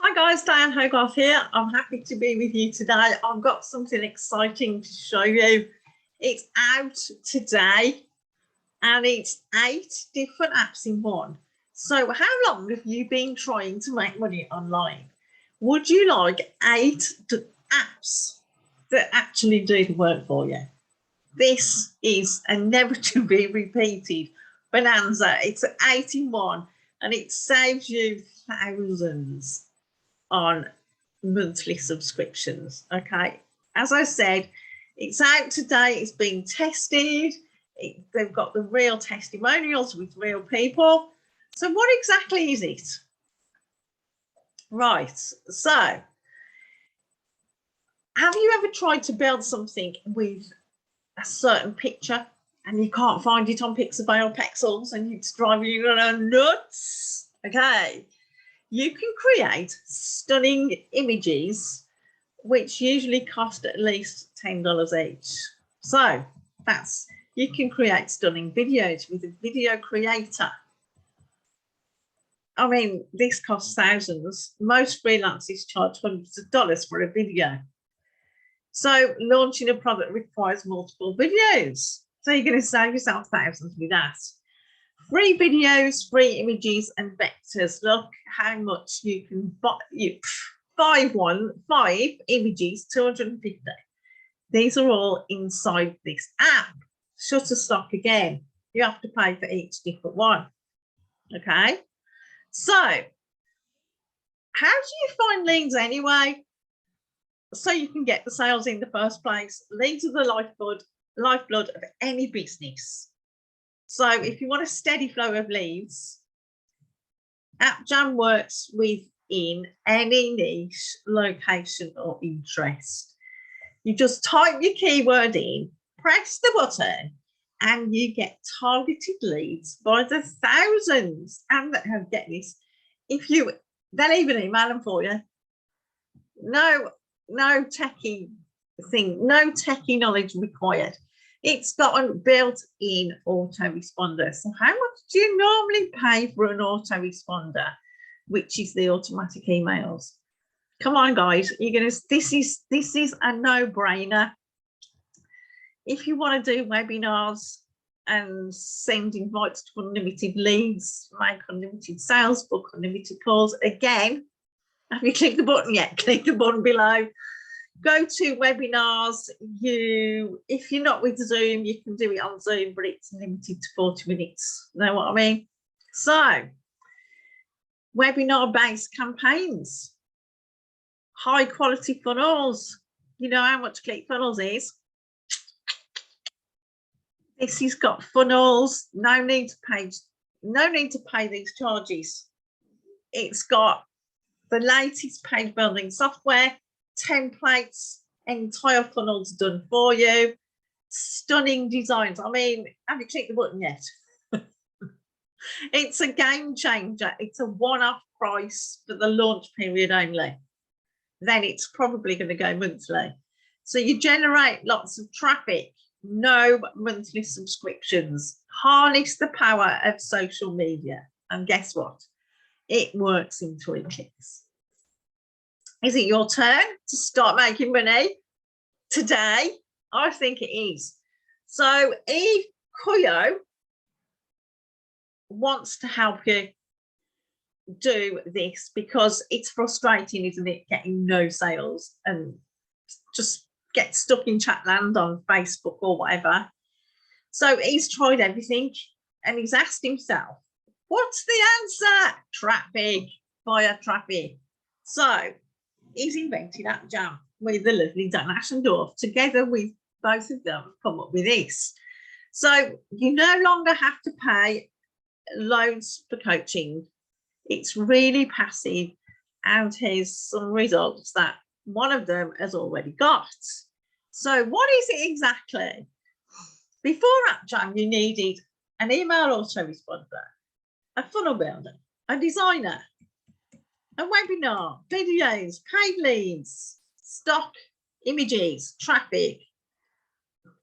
Hi guys, Diane Hogarth here. I'm happy to be with you today. I've got something exciting to show you. It's out today and it's 8 different apps in one. So how long have you been trying to make money online? Would you like 8 apps that actually do the work for you? This is a never to be repeated bonanza. It's 8 in 1 and it saves you thousands on monthly subscriptions. Okay, as I said, it's out today. It's been tested. They've got the real testimonials with real people. So what exactly is it? Right, so have you ever tried to build something with a certain picture and you can't find it on Pixabay or Pexels and it's driving you nuts? Okay, you can create stunning images which usually cost at least $10 each. So you can create stunning videos with a video creator. I mean, this costs thousands. Most freelancers charge hundreds of dollars for a video. So launching a product requires multiple videos. So you're going to save yourself thousands with that. Free videos, free images and vectors. Look how much you can buy. Five images, 250. These are all inside this app. Shutterstock again. You have to pay for each different one. Okay. So how do you find leads anyway? So you can get the sales in the first place. Leads are the lifeblood of any business. So if you want a steady flow of leads, AppJam works within any niche, location or interest. You just type your keyword in, press the button, and you get targeted leads by the thousands. And get this, they'll even email them for you. No techie thing, no techie knowledge required. It's got a built-in autoresponder. So how much do you normally pay for an autoresponder, which is the automatic emails? Come on, guys, this is a no-brainer. If you want to do webinars and send invites to unlimited leads, make unlimited sales, book unlimited calls, again, have you clicked the button yet? Click the button below. Go to webinars. If you're not with Zoom, you can do it on Zoom, but it's limited to 40 minutes. Know what I mean? So, webinar-based campaigns, high quality funnels. You know how much ClickFunnels is. This has got funnels. No need to pay these charges. It's got the latest page building software, templates, entire funnels done for you, stunning designs. I mean, have you clicked the button yet? It's a game changer. It's a one-off price for the launch period only. Then it's probably going to go monthly. So you generate lots of traffic, no monthly subscriptions. Harness the power of social media. And guess what? It works in 3 clicks. Is it your turn to start making money today? I think it is. So Eve Kuyo wants to help you do this because it's frustrating, isn't it, getting no sales and just get stuck in chat land on Facebook or whatever. So he's tried everything and he's asked himself, what's the answer? Traffic, via traffic. So he's invented AppJam with the lovely Dan Ashendorf. Together with both of them, come up with this. So you no longer have to pay loads for coaching. It's really passive, and here's some results that one of them has already got. So what is it exactly? Before AppJam, you needed an email autoresponder, a funnel builder, a designer, a webinar, videos, paid leads, stock images, traffic,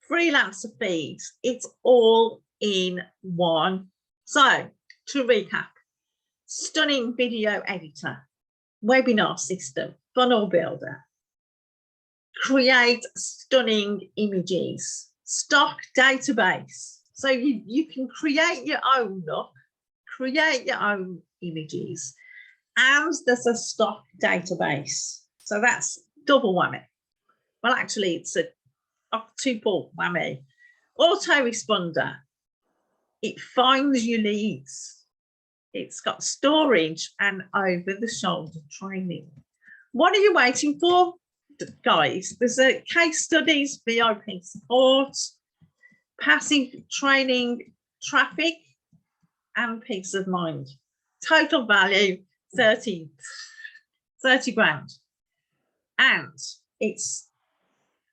freelancer feeds. It's all in one. So to recap, stunning video editor, webinar system, funnel builder, create stunning images, stock database. So you can create your own look, create your own images, and there's a stock database. So that's double whammy. Well, actually, it's a octuple whammy. Autoresponder. It finds your leads. It's got storage and over-the-shoulder training. What are you waiting for, guys? There's a case studies, VIP support, passive training, traffic, and peace of mind. Total value 30 grand. And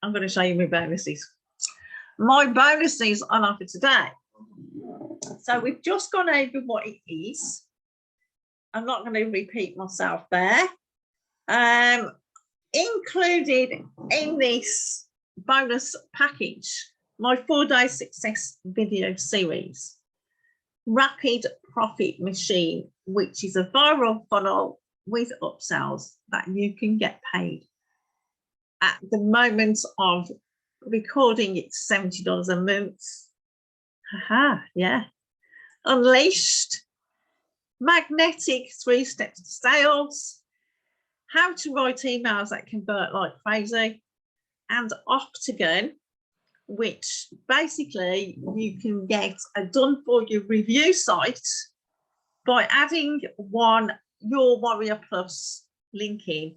I'm going to show you my bonuses. My bonuses on offer today. So we've just gone over what it is. I'm not going to repeat myself there. Included in this bonus package, my 4-day success video series, Rapid Profit Machine, which is a viral funnel with upsells that you can get paid. At the moment of recording, it's $70 a month. Haha, yeah. Unleashed, magnetic 3 steps to sales, how to write emails that convert like crazy, and Octagon, which basically you can get a done for you review site by adding your Warrior Plus link in,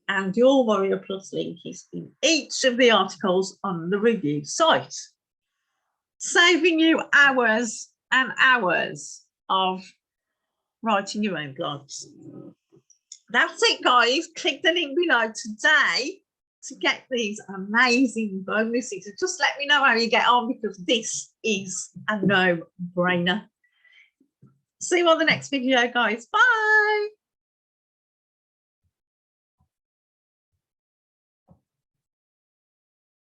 and your Warrior Plus link is in each of the articles on the review site, saving you hours and hours of writing your own blogs. That's it, guys. Click the link below today to get these amazing bonuses. And just let me know how you get on, because this is a no-brainer. See you on the next video, guys. Bye.